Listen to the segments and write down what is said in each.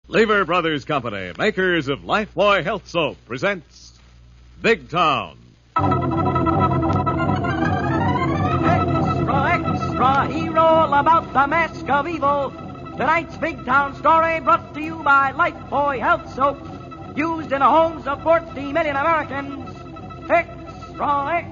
Lever Brothers Company, makers of Lifebuoy Health Soap, presents Big Town. Extra, extra, hero about the mask of evil. Tonight's Big Town story brought to you by Lifebuoy Health Soap, used in the homes of 14 million Americans. Extra,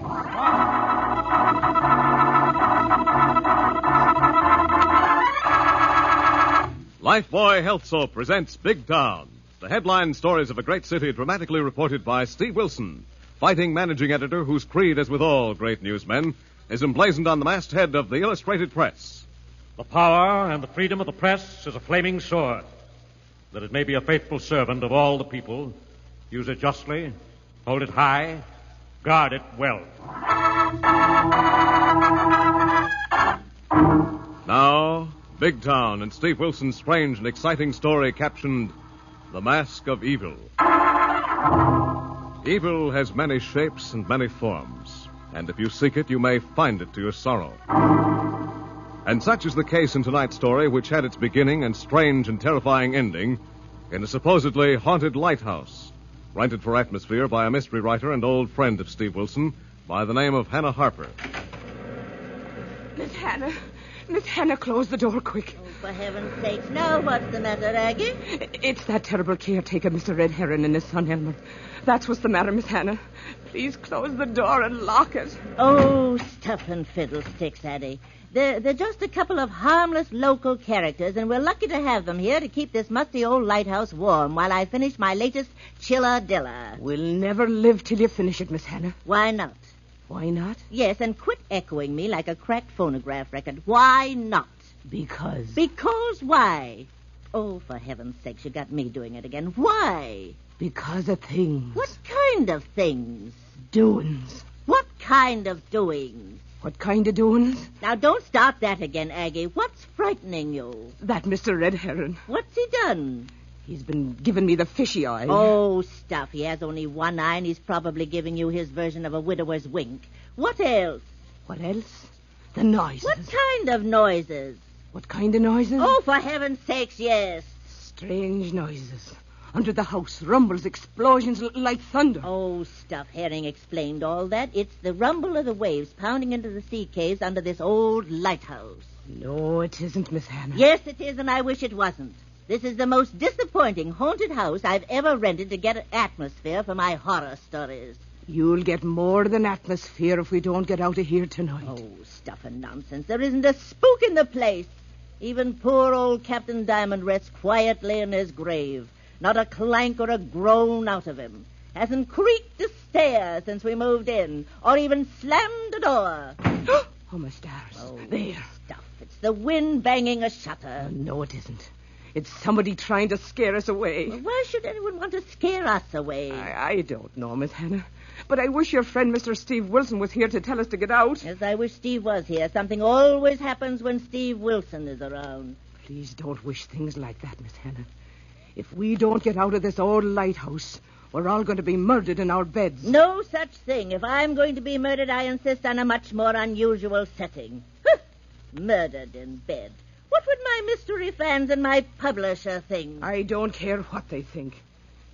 Lifebuoy Health Soap presents Big Town. The headline stories of a great city dramatically reported by Steve Wilson, fighting managing editor whose creed, as with all great newsmen, is emblazoned on the masthead of the Illustrated Press. The power and the freedom of the press is a flaming sword, that it may be a faithful servant of all the people. Use it justly, hold it high, guard it well. Now, Big Town and Steve Wilson's strange and exciting story captioned The Mask of Evil. Evil has many shapes and many forms, and if you seek it, you may find it to your sorrow. And such is the case in tonight's story, which had its beginning and strange and terrifying ending in a supposedly haunted lighthouse, rented for atmosphere by a mystery writer and old friend of Steve Wilson by the name of Hannah Harper. Miss Hannah. Miss Hannah, close the door quick. Oh, for heaven's sake, now what's the matter, Aggie? It's that terrible caretaker, Mr. Red Heron, and his son, Elmer. That's what's the matter, Miss Hannah. Please close the door and lock it. Oh, stuff and fiddlesticks, Addie. They're just a couple of harmless local characters, and we're lucky to have them here to keep this musty old lighthouse warm while I finish my latest chilla-dilla. We'll never live till you finish it, Miss Hannah. Why not? Why not? Yes, and quit echoing me like a cracked phonograph record. Why not? Because. Because why? Oh, for heaven's sake, you got me doing it again. Why? Because of things. What kind of things? Doings. What kind of doings? What kind of doings? Now, don't start that again, Aggie. What's frightening you? That Mr. Red Heron. What's he done? He's been giving me the fishy eye. Oh, stuff. He has only one eye, and he's probably giving you his version of a widower's wink. What else? What else? The noises. What kind of noises? What kind of noises? Oh, for heaven's sakes, yes. Strange noises. Under the house, rumbles, explosions like thunder. Oh, stuff. Herring explained all that. It's the rumble of the waves pounding into the sea caves under this old lighthouse. No, it isn't, Miss Hannah. Yes, it is, and I wish it wasn't. This is the most disappointing haunted house I've ever rented to get an atmosphere for my horror stories. You'll get more than atmosphere if we don't get out of here tonight. Oh, stuff and nonsense. There isn't a spook in the place. Even poor old Captain Diamond rests quietly in his grave. Not a clank or a groan out of him. Hasn't creaked a stair since we moved in, or even slammed a door. Oh, my stars. Oh, there. Stuff. It's the wind banging a shutter. No, it isn't. It's somebody trying to scare us away. Well, why should anyone want to scare us away? I don't know, Miss Hannah. But I wish your friend, Mr. Steve Wilson, was here to tell us to get out. Yes, I wish Steve was here. Something always happens when Steve Wilson is around. Please don't wish things like that, Miss Hannah. If we don't get out of this old lighthouse, we're all going to be murdered in our beds. No such thing. If I'm going to be murdered, I insist on a much more unusual setting. Murdered in bed. What would my mystery fans and my publisher think? I don't care what they think.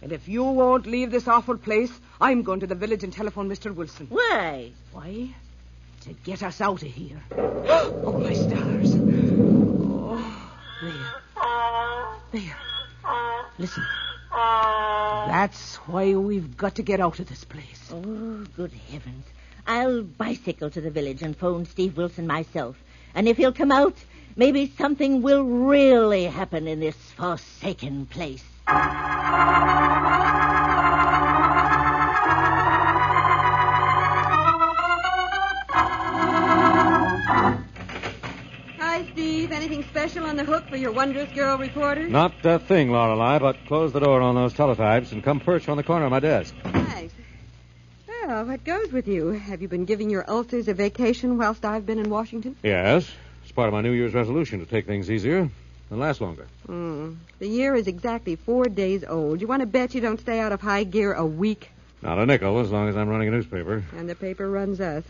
And if you won't leave this awful place, I'm going to the village and telephone Mr. Wilson. Why? Why? To get us out of here. Oh, my stars. Oh, there. Listen. That's why we've got to get out of this place. Oh, good heavens. I'll bicycle to the village and phone Steve Wilson myself. And if he'll come out, maybe something will really happen in this forsaken place. Hi, Steve. Anything special on the hook for your wondrous girl reporter? Not a thing, Lorelei, but close the door on those teletypes and come perch on the corner of my desk. Thanks. Well, what goes with you? Have you been giving your ulcers a vacation whilst I've been in Washington? Yes, it's part of my New Year's resolution to take things easier and last longer. The year is exactly 4 days old. You want to bet you don't stay out of high gear a week? Not a nickel, as long as I'm running a newspaper. And the paper runs us.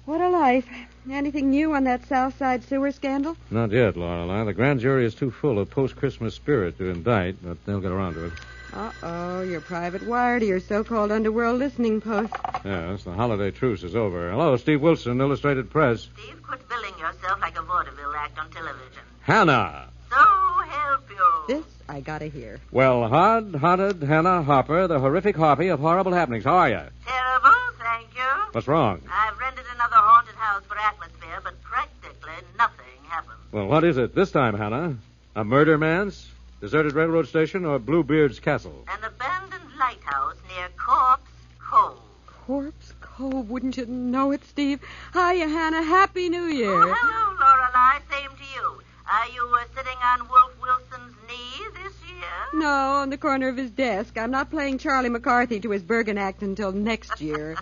What a life. Anything new on that South Side sewer scandal? Not yet, Lorelei. The grand jury is too full of post-Christmas spirit to indict, but they'll get around to it. Uh-oh, your private wire to your so-called underworld listening post. Yes, the holiday truce is over. Hello, Steve Wilson, Illustrated Press. Steve, quit billing yourself like a vaudeville act on television. Hannah! So help you. This I gotta hear. Well, hard-hearted Hannah Harper, the horrific harpy of horrible happenings. How are you? Terrible, thank you. What's wrong? I've rented another haunted house for atmosphere, but practically nothing happened. Well, what is it this time, Hannah? A murder man's? Deserted railroad station or Bluebeard's castle? An abandoned lighthouse near Corpse Cove. Corpse Cove, wouldn't you know it, Steve? Hiya, Hannah. Happy New Year. Oh, hello, Lorelei. Same to you. Are you sitting on Wolf Wilson's knee this year? No, on the corner of his desk. I'm not playing Charlie McCarthy to his Bergen act until next year.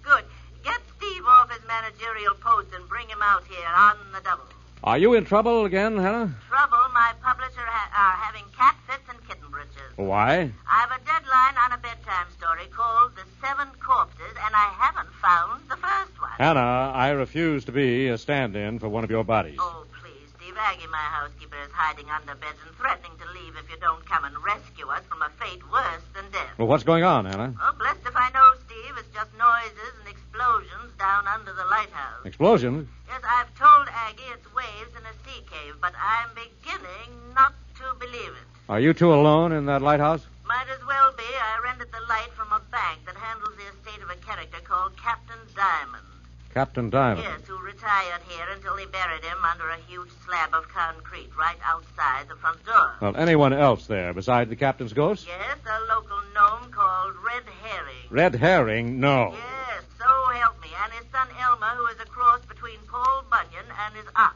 Good. Get Steve off his managerial post and bring him out here on the double. Are you in trouble again, Hannah? Trouble, my publisher are having cat fits and kitten britches. Why? I've a deadline on a bedtime story called The Seven Corpses, and I haven't found the first one. Hannah, I refuse to be a stand-in for one of your bodies. Oh, please, Steve. Aggie, my housekeeper, is hiding under beds and threatening to leave if you don't come and rescue us from a fate worse than death. Well, what's going on, Hannah? Oh, blessed if I know, Steve. It's just noises and explosions down under the lighthouse. Explosion? Yes, I've told Aggie it's waves in a sea cave, but I'm beginning not to believe it. Are you two alone in that lighthouse? Might as well be. I rented the light from a bank that handles the estate of a character called Captain Diamond. Captain Diamond? Yes, who retired here until they buried him under a huge slab of concrete right outside the front door. Well, anyone else there besides the captain's ghost? Yes, a local gnome called Red Herring. Red Herring? No. Yes, so help me. And his son Elmer, who is a cross between Paul Bunyan and his ox.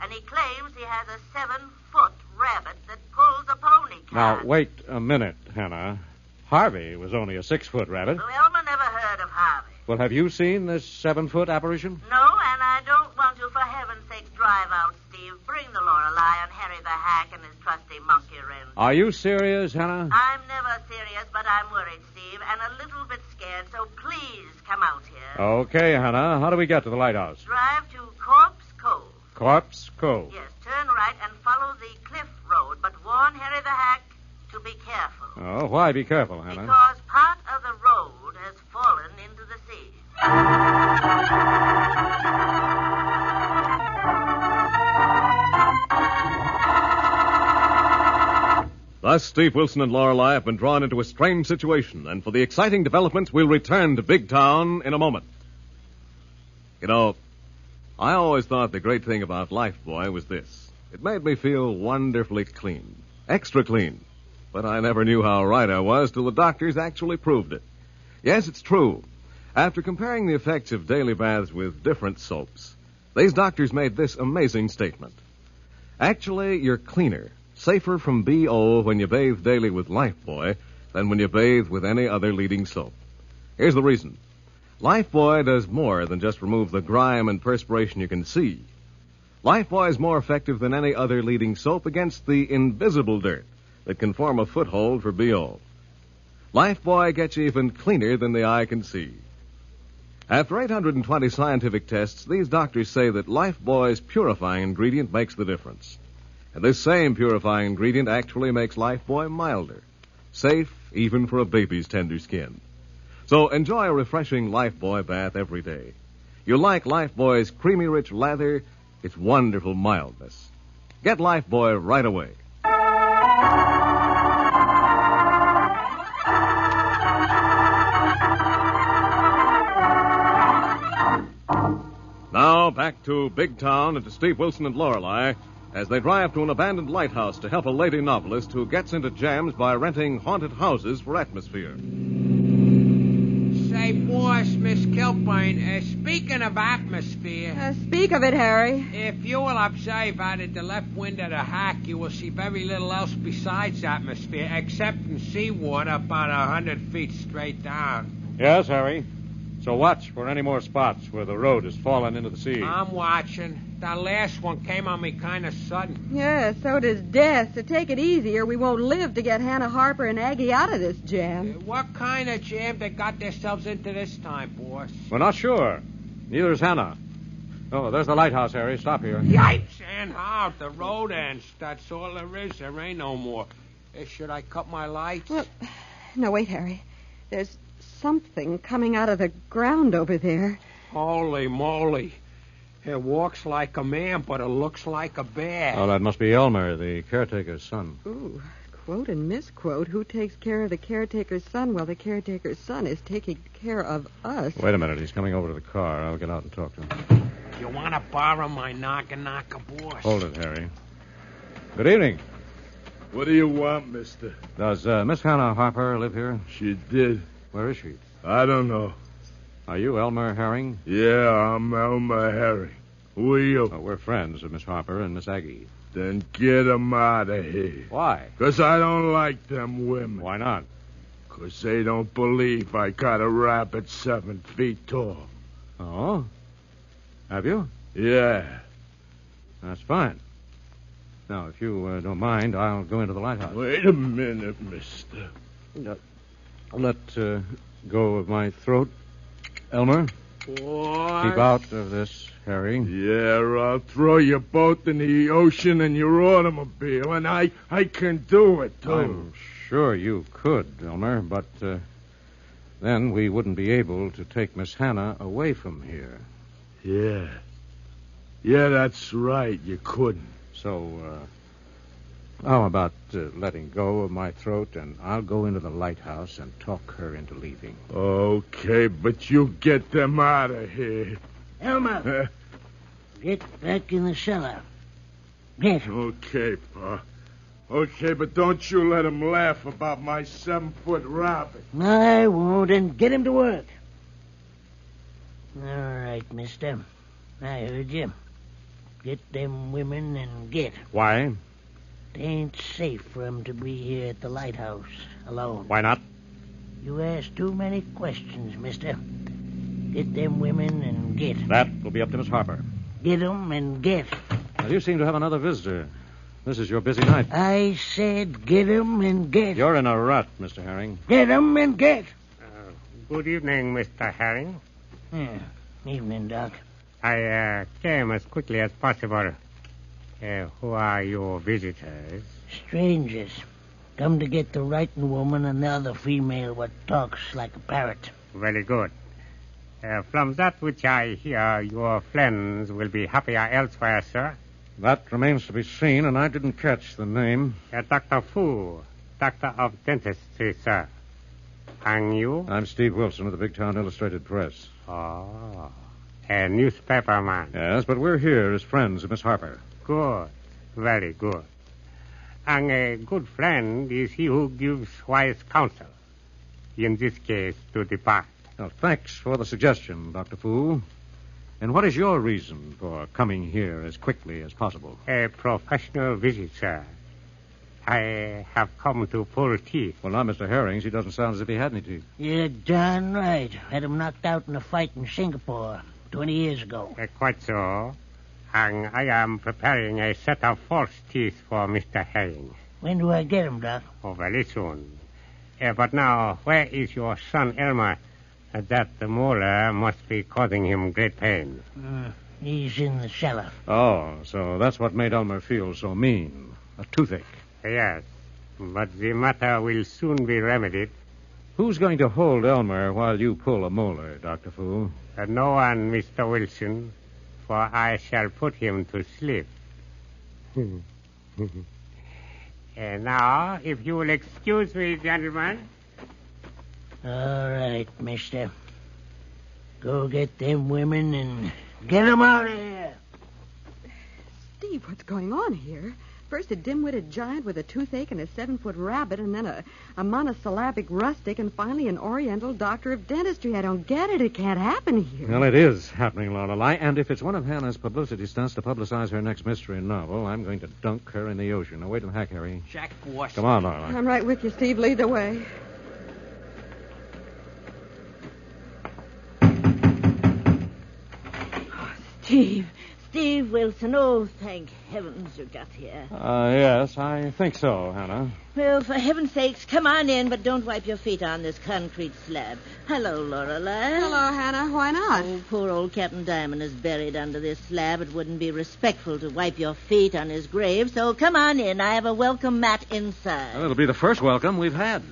And he claims he has a 7-foot rabbit that pulls a pony cart. Now, wait a minute, Hannah. Harvey was only a 6-foot rabbit. Well, Elmer never heard of Harvey. Well, have you seen this 7-foot apparition? No, and I don't want to, for heaven's sake, drive out, Steve. Bring the Lorelei and Harry the Hack and his trusty monkey wrench. Are you serious, Hannah? I'm never serious, but I'm worried, Steve, and a little bit scared, so please come out here. Okay, Hannah. How do we get to the lighthouse? Drive to Corpse Cove. Corpse Cove. Yes, turn right and follow the cliff road, but warn Harry the Hack to be careful. Oh, why be careful, Hannah? Because part of the road has fallen into the sea. Thus, Steve Wilson and Lorelei have been drawn into a strange situation, and for the exciting developments, we'll return to Big Town in a moment. You know, I always thought the great thing about Lifebuoy was this. It made me feel wonderfully clean. Extra clean. But I never knew how right I was till the doctors actually proved it. Yes, it's true. After comparing the effects of daily baths with different soaps, these doctors made this amazing statement. Actually, you're cleaner, safer from BO when you bathe daily with Lifebuoy than when you bathe with any other leading soap. Here's the reason. Lifebuoy does more than just remove the grime and perspiration you can see. Lifebuoy is more effective than any other leading soap against the invisible dirt that can form a foothold for BO. Lifebuoy gets you even cleaner than the eye can see. After 820 scientific tests, these doctors say that Lifebuoy's purifying ingredient makes the difference. And this same purifying ingredient actually makes Lifebuoy milder, safe even for a baby's tender skin. So enjoy a refreshing Lifebuoy bath every day. You'll like Lifebuoy's creamy rich lather, its wonderful mildness. Get Lifebuoy right away. Now, back to Big Town and to Steve Wilson and Lorelei as they drive to an abandoned lighthouse to help a lady novelist who gets into jams by renting haunted houses for atmosphere. Say, boss, Miss Kilburn, speaking of atmosphere, Speak of it, Harry. if you will observe out of the left window of the hack, you will see very little else besides atmosphere, except in seawater about 100 feet straight down. Yes, Harry. So watch for any more spots where the road has fallen into the sea. I'm watching. That last one came on me kind of sudden. Yeah, so does death. So take it easy or we won't live to get Hannah Harper and Aggie out of this jam. What kind of jam they got themselves into this time, boss? We're not sure. Neither's Hannah. Oh, there's the lighthouse, Harry. Stop here. Yipes and out. The road ends. That's all there is. There ain't no more. Should I cut my lights? Well, no, wait, Harry. There's something coming out of the ground over there. Holy moly. It walks like a man, but it looks like a bear. Oh, that must be Elmer, the caretaker's son. Ooh, quote and misquote. Who takes care of the caretaker's son while the caretaker's son is taking care of us? Wait a minute. He's coming over to the car. I'll get out and talk to him. You want to borrow my knocker, boss? Hold it, Harry. Good evening. What do you want, mister? Does Miss Hannah Harper live here? She did. Where is she? I don't know. Are you Elmer Herring? Yeah, I'm Elmer Herring. Who are you? Oh, we're friends of Miss Harper and Miss Aggie. Then get 'em out of here. Why? 'Cause I don't like them women. Why not? 'Cause they don't believe I got a rabbit 7 feet tall. Oh? Have you? Yeah. That's fine. Now, if you don't mind, I'll go into the lighthouse. Wait a minute, mister. Let go of my throat, Elmer. What? Keep out of this, Harry. Yeah, or I'll throw you both in the ocean and your automobile, and I can do it, too. I'm sure you could, Elmer, but then we wouldn't be able to take Miss Hannah away from here. Yeah. Yeah, that's right. You couldn't. So, how about letting go of my throat, and I'll go into the lighthouse and talk her into leaving. Okay, but you get them out of here. Elmer, get back in the cellar. Get. Okay, Pa. Okay, but don't you let him laugh about my 7-foot rabbit. I won't, and get him to work. All right, mister. I heard you. Get them women and get. Why? It ain't safe for 'em to be here at the lighthouse alone. Why not? You ask too many questions, mister. Get them women and get. That will be up to Miss Harper. Get 'em and get. Now, you seem to have another visitor. This is your busy night. I said get 'em and get. You're in a rut, Mr. Herring. Get 'em and get. Good evening, Mr. Herring. Yeah. Evening, Doc. I came as quickly as possible. Who are your visitors? Strangers. Come to get the writing woman and the other female what talks like a parrot. Very good. From that which I hear, your friends will be happier elsewhere, sir. That remains to be seen, and I didn't catch the name. Dr. Fu, doctor of dentistry, sir. And you? I'm Steve Wilson of the Big Town Illustrated Press. Oh, a newspaper man. Yes, but we're here as friends of Miss Harper. Good. Very good. And a good friend is he who gives wise counsel. In this case, to depart. Well, thanks for the suggestion, Dr. Fu. And what is your reason for coming here as quickly as possible? A professional visit, sir. I have come to pull teeth. Well, now, Mr. Herring, he doesn't sound as if he had any teeth. You're darn right. Had him knocked out in a fight in Singapore 20 years ago. Quite so. And I am preparing a set of false teeth for Mr. Herring. When do I get him, Doc? Oh, very soon. But now, where is your son, Elmer? That the molar must be causing him great pain. He's in the cellar. Oh, so that's what made Elmer feel so mean. A toothache. Yes, but the matter will soon be remedied. Who's going to hold Elmer while you pull a molar, Dr. Fu? No one, Mr. Wilson, for I shall put him to sleep. And now, if you will excuse me, gentlemen. All right, mister. Go get them women and get 'em out of here. Steve, what's going on here? First a dim-witted giant with a toothache and a 7-foot rabbit, and then a monosyllabic rustic, and finally an oriental doctor of dentistry. I don't get it. It can't happen here. Well, it is happening, Lorelei, and if it's one of Hannah's publicity stunts to publicize her next mystery novel, I'm going to dunk her in the ocean. Now, wait till Hack, Harry. Jack Washington. Come on, Lorelei. I'm right with you, Steve. Lead the way. Steve, Steve Wilson, oh, thank heavens you got here. Yes, I think so, Hannah. Well, for heaven's sakes, come on in, but don't wipe your feet on this concrete slab. Hello, Lorelei. Hello, Hannah. Why not? Oh, poor old Captain Diamond is buried under this slab. It wouldn't be respectful to wipe your feet on his grave, so come on in. I have a welcome mat inside. Well, it'll be the first welcome we've had.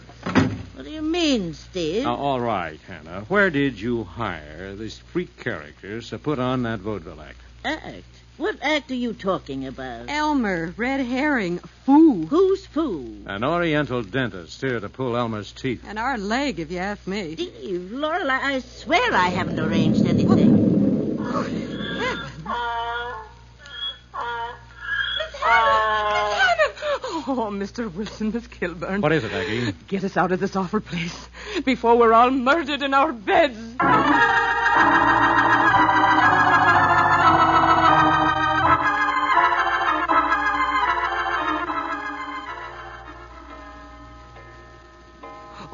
What do you mean, Steve? Now, all right, Hannah. Where did you hire these freak characters to put on that vaudeville act? Act? What act are you talking about? Elmer, red herring, foo. Who's foo? An oriental dentist here to pull Elmer's teeth. And our leg, if you ask me. Steve, Lorelei, I swear I haven't arranged anything. Oh, heavens. Oh, Mr. Wilson, Miss Kilburn. What is it, Aggie? Get us out of this awful place before we're all murdered in our beds.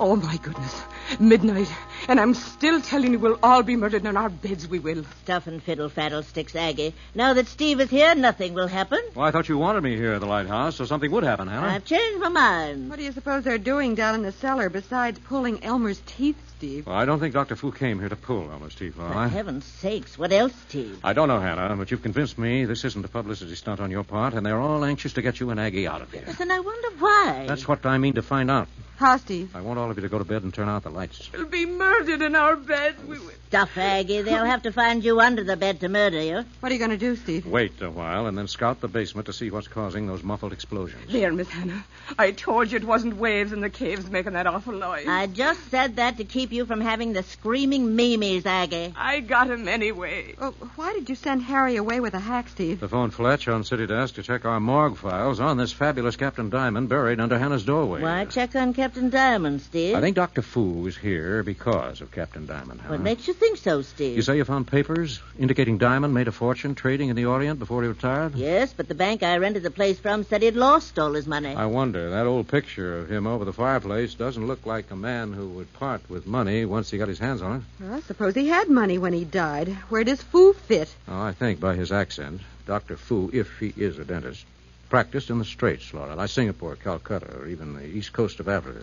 Oh, my goodness. Midnight. And I'm still telling you we'll all be murdered in our beds, we will. Stuff and fiddle-faddle-sticks, Aggie. Now that Steve is here, nothing will happen. Well, I thought you wanted me here at the lighthouse, so something would happen, Hannah. I've changed my mind. What do you suppose they're doing down in the cellar besides pulling Elmer's teeth, Steve? Well, I don't think Dr. Fu came here to pull Elmer's teeth, For Lorelei. heaven's sakes, what else, Steve? I don't know, Hannah, but you've convinced me this isn't a publicity stunt on your part, and they're all anxious to get you and Aggie out of here. Listen, I wonder why. That's what I mean to find out. How, Steve? I want all of you to go to bed and turn out the lights. We'll be murdered in our beds, we will. Stuff, Aggie. They'll have to find you under the bed to murder you. What are you going to do, Steve? Wait a while and then scout the basement to see what's causing those muffled explosions. There, Miss Hannah. I told you it wasn't waves in the caves making that awful noise. I just said that to keep you from having the screaming memes, Aggie. I got him anyway. Oh, why did you send Harry away with a hack, Steve? To phone Fletch on City Desk to check our morgue files on this fabulous Captain Diamond buried under Hannah's doorway. Why check on Captain Diamond, Steve? I think Dr. Fu is here because of Captain Diamond, Hannah. What makes you think so, Steve? You say you found papers indicating Diamond made a fortune trading in the Orient before he retired? Yes, but the bank I rented the place from said he'd lost all his money. I wonder. That old picture of him over the fireplace doesn't look like a man who would part with money once he got his hands on it. Well, I suppose he had money when he died. Where does Foo fit? Oh, I think by his accent, Dr. Fu, if he is a dentist, practiced in the Straits, Lorelei, Singapore, Calcutta, or even the east coast of Africa.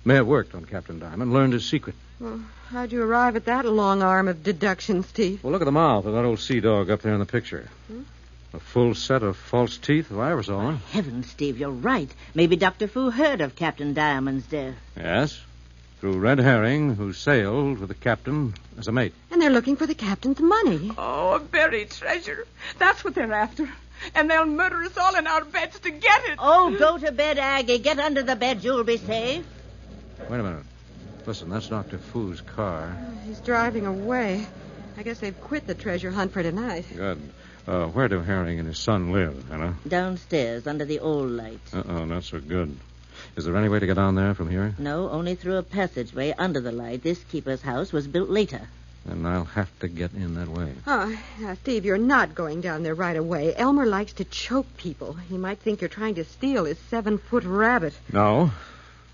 May have worked on Captain Diamond, learned his secret. Well, how'd you arrive at that long arm of deduction, Steve? Well, look at the mouth of that old sea dog up there in the picture. A full set of false teeth, if I ever saw one. Heavens, Steve, you're right. Maybe Dr. Fu heard of Captain Diamond's death. Yes, through Red Herring, who sailed with the captain as a mate. And they're looking for the captain's money. Oh, a buried treasure. That's what they're after. And they'll murder us all in our beds to get it. Oh, go to bed, Aggie. Get under the bed. You'll be safe. Wait a minute. Listen, that's Dr. Fu's car. He's driving away. I guess they've quit the treasure hunt for tonight. Good. Where do Herring and his son live, Hannah? Downstairs, under the old light. Uh-oh, not so good. Is there any way to get down there from here? No, only through a passageway under the light. This keeper's house was built later. Then I'll have to get in that way. Oh, now, Steve, you're not going down there right away. Elmer likes to choke people. He might think you're trying to steal his 7-foot rabbit. No.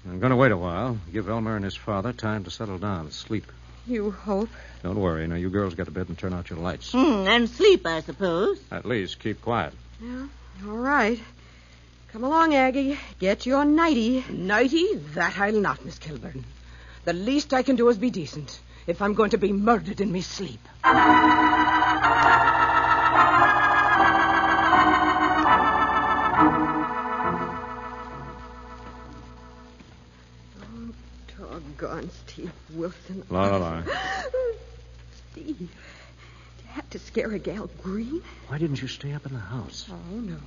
I'm going to wait a while. Give Elmer and his father time to settle down and sleep. You hope? Don't worry. Now, you girls get to bed and turn out your lights. And sleep, I suppose. At least keep quiet. Yeah, all right. Come along, Aggie. Get your nightie. Nighty? That I'll not, Miss Kilburn. The least I can do is be decent if I'm going to be murdered in me sleep. Doggone Steve Wilson. La. Steve, did you have to scare a gal green? Why didn't you stay up in the house? Oh, no.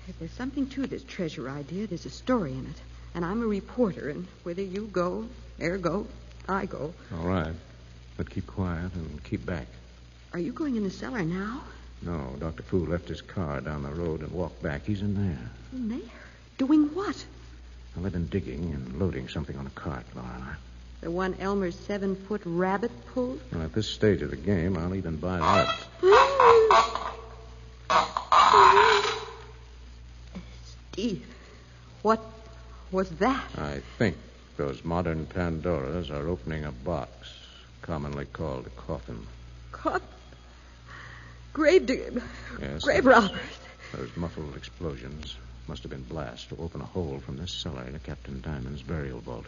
If there's something to this treasure idea, there's a story in it. And I'm a reporter, and whether you go, ergo, I go. All right. But keep quiet and keep back. Are you going in the cellar now? No, Dr. Fu left his car down the road and walked back. He's in there. In there? Doing what? Well, they've been digging and loading something on a cart, Lorelei. The one Elmer's 7-foot rabbit pulled? Well, at this stage of the game, I'll even buy that. Steve, what was that? I think those modern Pandoras are opening a box, commonly called a coffin. Grave robbers. Those muffled explosions must have been blasts to open a hole from this cellar to Captain Diamond's burial vault.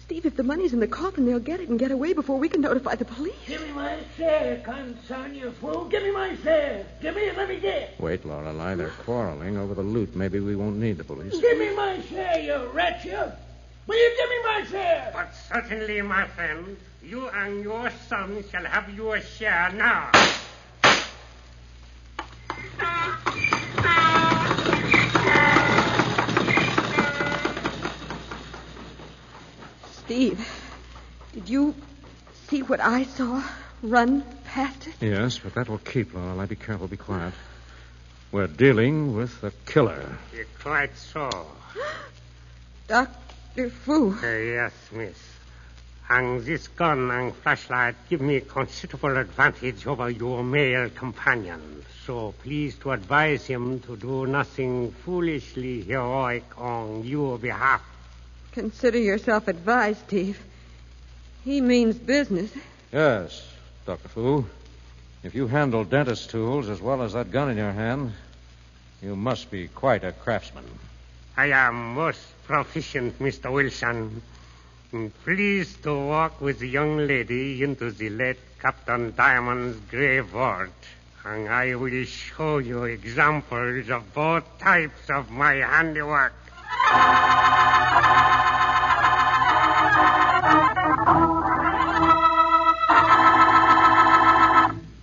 Steve, if the money's in the coffin, they'll get it and get away before we can notify the police. Give me my share, concern, you fool. Give me my share. Give me it, let me get. Wait, Lorelei. They're quarreling over the loot. Maybe we won't need the police. Give me my share, you wretch, you. Will you give me my share? But certainly, my friend, you and your son shall have your share now. Steve, did you see what I saw run past it? Yes, but that will keep, Lorelei. Be careful, be quiet. We're dealing with a killer. Quite so. Dr. Fu. Yes, miss. And this gun and flashlight give me considerable advantage over your male companion. So please to advise him to do nothing foolishly heroic on your behalf. Consider yourself advised, Steve. He means business. Yes, Dr. Fu. If you handle dentist tools as well as that gun in your hand, you must be quite a craftsman. I am most proficient, Mr. Wilson. Please to walk with the young lady into the late Captain Diamond's grave vault, and I will show you examples of both types of my handiwork.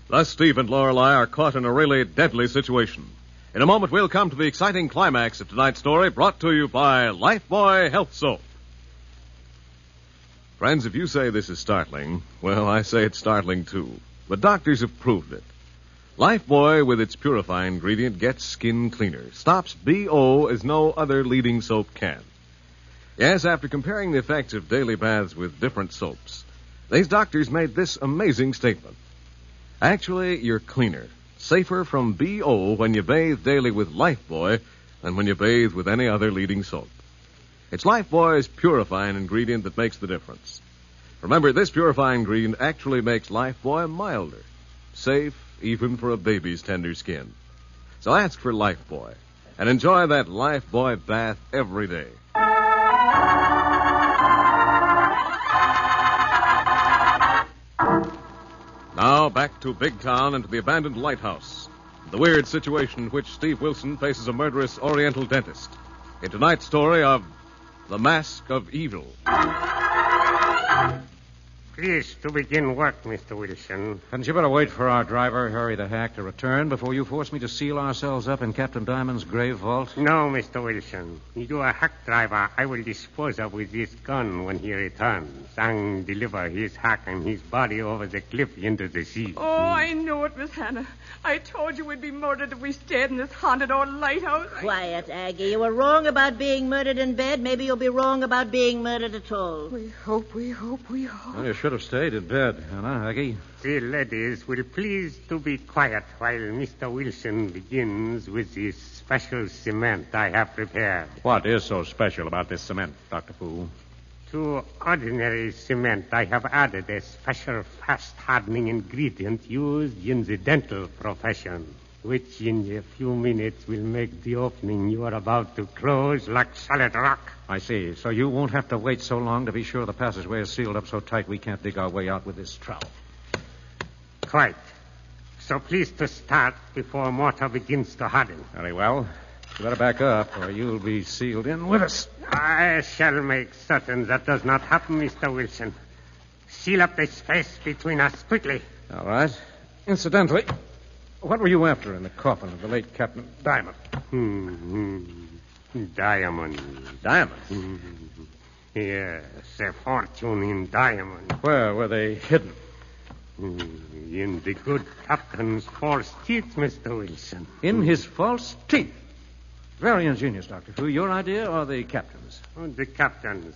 Thus, Steve and Lorelei are caught in a really deadly situation. In a moment, we'll come to the exciting climax of tonight's story, brought to you by Lifebuoy Health Soap. Friends, if you say this is startling, well, I say it's startling too. But doctors have proved it. Lifebuoy, with its purifying ingredient, gets skin cleaner, stops BO as no other leading soap can. Yes, after comparing the effects of daily baths with different soaps, these doctors made this amazing statement. Actually, you're cleaner, safer from BO when you bathe daily with Lifebuoy than when you bathe with any other leading soap. It's Lifebuoy's purifying ingredient that makes the difference. Remember, this purifying ingredient actually makes Lifebuoy milder, safe even for a baby's tender skin. So ask for Lifebuoy and enjoy that Lifebuoy bath every day. Now, back to Big Town and to the abandoned lighthouse. The weird situation in which Steve Wilson faces a murderous Oriental dentist. In tonight's story of The Mask of Evil. Please to begin work, Mr. Wilson. Hadn't you better wait for our driver, Harry the Hack, to return before you force me to seal ourselves up in Captain Diamond's grave vault? No, Mr. Wilson. You are a hack driver. I will dispose of with this gun when he returns and deliver his hack and his body over the cliff into the sea. Oh, I know it, Miss Hannah. I told you we'd be murdered if we stayed in this haunted old lighthouse. Quiet, Aggie. You were wrong about being murdered in bed. Maybe you'll be wrong about being murdered at all. We hope. Well, you should have stayed in bed, Hannah, Aggie. The ladies will please to be quiet while Mr. Wilson begins with this special cement I have prepared. What is so special about this cement, Dr. Fu? To ordinary cement, I have added a special fast-hardening ingredient used in the dental profession, which in a few minutes will make the opening you are about to close like solid rock. I see. So you won't have to wait so long to be sure the passageway is sealed up so tight we can't dig our way out with this trowel. Quite. So please to start before mortar begins to harden. Very well. You better back up or you'll be sealed in with us. I shall make certain that does not happen, Mr. Wilson. Seal up the space between us quickly. All right. Incidentally, what were you after in the coffin of the late Captain Diamond? Diamond. Diamond? Yes, a fortune in diamond. Where were they hidden? In the good captain's false teeth, Mr. Wilson. In his false teeth? Very ingenious, Dr. Fu. Your idea or the captain's? The captain's.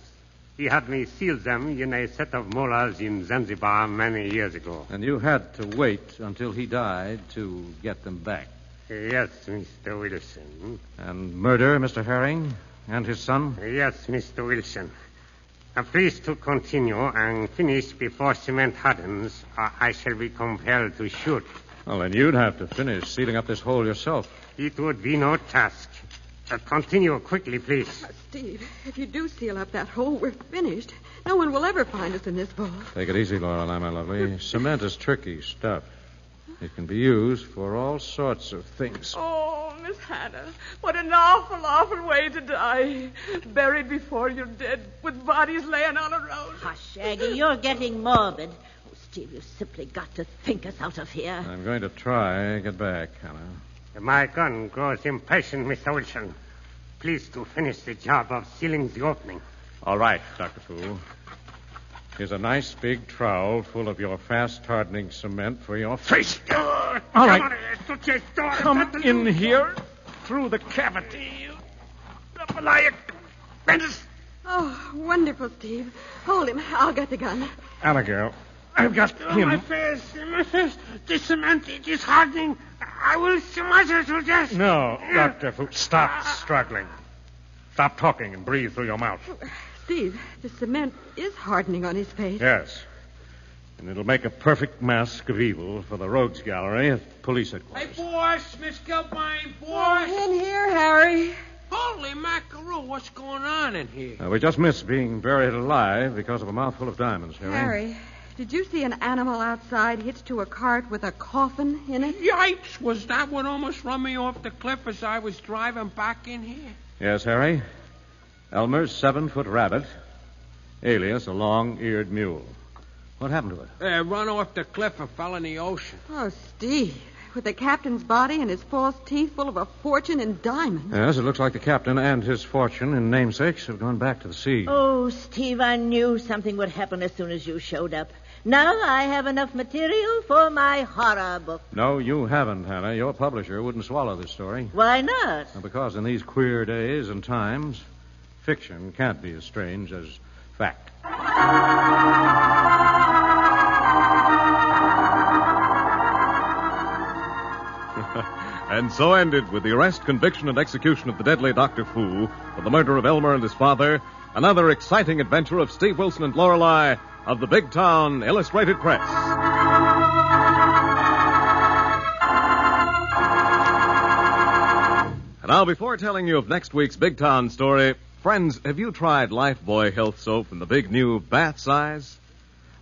He had me seal them in a set of molars in Zanzibar many years ago. And you had to wait until he died to get them back? Yes, Mr. Wilson. And murder Mr. Herring and his son? Yes, Mr. Wilson. Please to continue and finish before cement hardens, or I shall be compelled to shoot. Well, then you'd have to finish sealing up this hole yourself. It would be no task. Continue quickly, please. Steve, if you do seal up that hole, we're finished. No one will ever find us in this vault. Take it easy, Lorelei, my lovely. Cement is tricky stuff. It can be used for all sorts of things. Oh, Miss Hannah, what an awful, awful way to die. Buried before you're dead, with bodies laying all around. Hush, Shaggy, you're getting morbid. Oh, Steve, you've simply got to think us out of here. I'm going to try get back, Hannah. My gun grows impatient, Mr. Wilson. Please to finish the job of sealing the opening. All right, Dr. Fu. Here's a nice big trowel full of your fast-hardening cement for your face. All right. Come in here through the cavity. Oh, wonderful, Steve. Hold him. I'll get the gun. Abigail, I've got him. My face. The cement, it is hardening. I will smash it to death. No, Dr. Fu, stop struggling. Stop talking and breathe through your mouth. Steve, the cement is hardening on his face. Yes. And it'll make a perfect mask of evil for the rogues gallery at police headquarters. Hey, boss, Miss Gilbine, boss. In here, Harry. Holy mackerel, what's going on in here? We just missed being buried alive because of a mouthful of diamonds, Harry. Harry, did you see an animal outside hitched to a cart with a coffin in it? Yipes, was that what almost run me off the cliff as I was driving back in here? Yes, Harry. Elmer's 7-foot rabbit, alias a long-eared mule. What happened to it? Run off the cliff and fell in the ocean. Oh, Steve, with the captain's body and his false teeth full of a fortune in diamonds. Yes, it looks like the captain and his fortune and namesakes have gone back to the sea. Oh, Steve, I knew something would happen as soon as you showed up. Now I have enough material for my horror book. No, you haven't, Hannah. Your publisher wouldn't swallow this story. Why not? Because in these queer days and times, fiction can't be as strange as fact. And so ended, with the arrest, conviction, and execution of the deadly Dr. Fu for the murder of Elmer and his father, another exciting adventure of Steve Wilson and Lorelei of the Big Town Illustrated Press. And now, before telling you of next week's Big Town story, friends, have you tried Lifebuoy Health Soap in the big new bath size?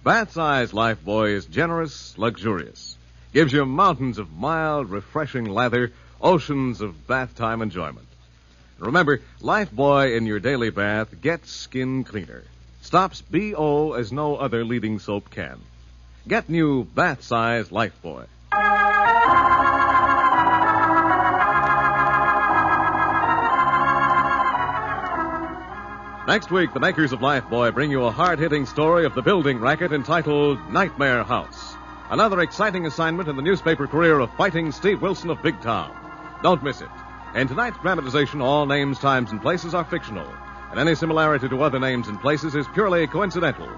Bath size Lifebuoy is generous, luxurious. Gives you mountains of mild, refreshing lather, oceans of bath time enjoyment. Remember, Lifebuoy in your daily bath gets skin cleaner. Stops BO as no other leading soap can. Get new bath size Lifebuoy. Next week, the makers of Lifebuoy bring you a hard-hitting story of the building racket entitled Nightmare House. Another exciting assignment in the newspaper career of fighting Steve Wilson of Big Town. Don't miss it. In tonight's dramatization, all names, times, and places are fictional, and any similarity to other names and places is purely coincidental.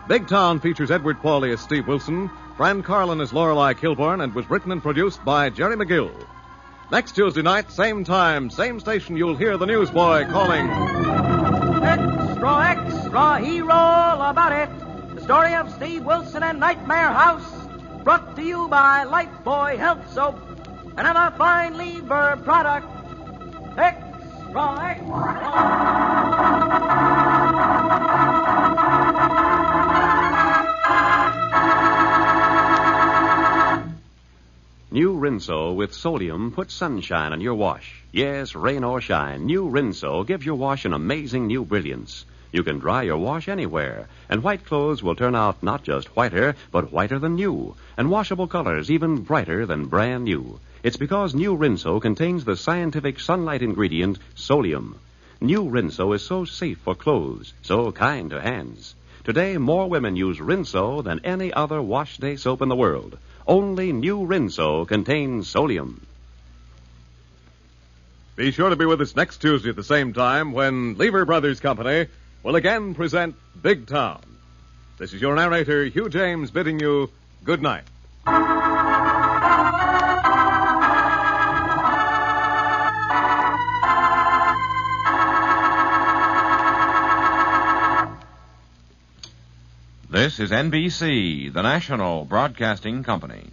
Big Town features Edward Pauley as Steve Wilson, Fran Carlin as Lorelei Kilborn, and was written and produced by Jerry McGill. Next Tuesday night, same time, same station, you'll hear the newsboy calling... Extra, extra, hear all about it. The story of Steve Wilson and Nightmare House, brought to you by Lifebuoy Health Soap, another fine lever product. Extra, extra. New Rinso with sodium puts sunshine on your wash. Yes, rain or shine, new Rinso gives your wash an amazing new brilliance. You can dry your wash anywhere, and white clothes will turn out not just whiter, but whiter than new, and washable colors even brighter than brand new. It's because new Rinso contains the scientific sunlight ingredient, sodium. New Rinso is so safe for clothes, so kind to hands. Today, more women use Rinso than any other wash day soap in the world. Only new Rinso contains sodium. Be sure to be with us next Tuesday at the same time when Lever Brothers Company will again present Big Town. This is your narrator, Hugh James, bidding you good night. This is NBC, the national broadcasting company.